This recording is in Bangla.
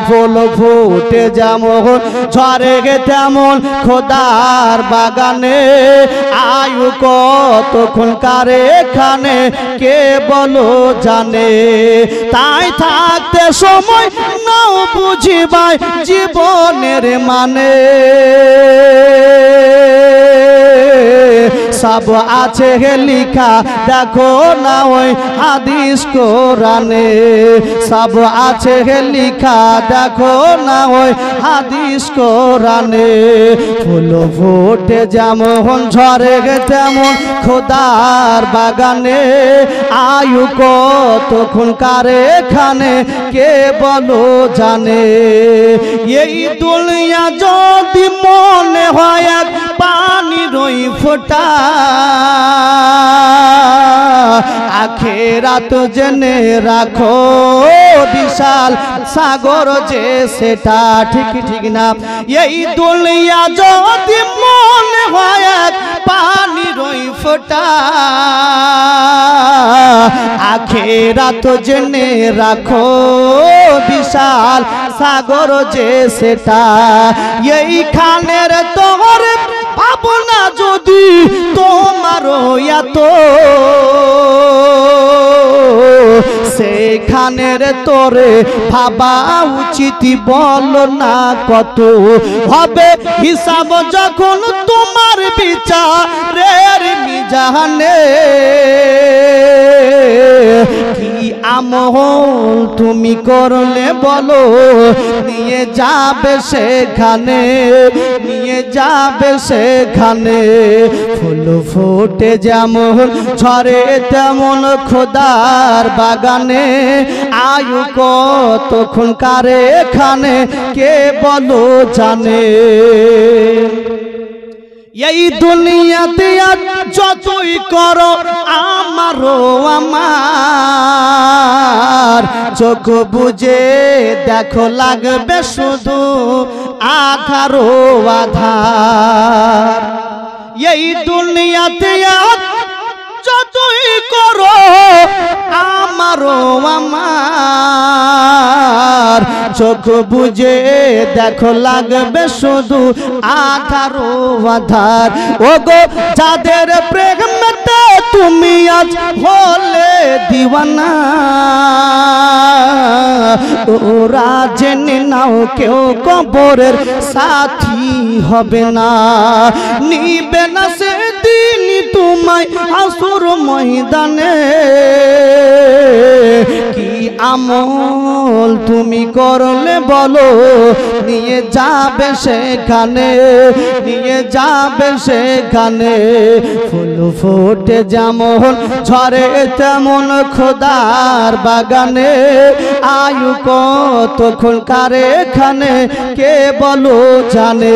ফুল ফুটে যেমন ঝরে তেমন খোদার বাগানে আয়ু কতক্ষণ কারে এখানে কে বলো জানে তাই থাকতে সময় নাও বুঝিবাই জীবনের মানে সব আছে লিখা দেখো না ওই হাদিস কোরআনে সব আছে লিখা দেখো না ওই হাদিস কোরআনে ফুল ফুটে যেমন ঝরে তেমন খোদার বাগানে আয়ু কতক্ষণ কারে এখানে কে বলো জানে এই দুনিয়া যদি মনে হয় এক পানির ওই ফোঁটা আখেরাত জেনে রাখো বিশাল সাগর যে সেটা ঠিক ঠিক না এই দুনিয়া যদি মনে হয় এক পানির ওই ফোঁটা আখেরাত জেনে রাখো বিশাল সাগর যে সেটা এইখানের তোর ভাবনা যদি তোমারও এত সেখানের তোরে ভাবা উচিত বল না কত হবে হিসাব যখন তোমার বিচারের মিজানে কি আমল তুমি করলে বলো নিয়ে যাবে সেখানে নিয়ে যাবে সেখানে ফুল ফুটে যেমন ঝরে তেমন খোদার বাগানে আয়ু কতক্ষণ কারে এখানে কে বলো জানে এই দুনিয়াতে যতই করো আমারও আমার চোখ বুঝে দেখো লাগবে শুধু আধারো আধার এই দুনিয়াতে যতই করো আমারও আমার চোখ বুঝে দেখো লাগবে শুধু আধারো আধার ওগো যাদের প্রেমেতে তুমি আজ হলে দিওয়ানা ওরা জেনে নাও কেউ কবরের সাথী হবে না নিবে না সেদিন তোমায় আসর ময়দানে কি আমল তুমি করলে বলো নিয়ে যাবে সেখানে নিয়ে যাবে সেখানে ফুল ফুটে যেমন ঝরে তেমন খোদার বাগানে আয়ু কতক্ষণ কারে এখানে কে বলো জানে।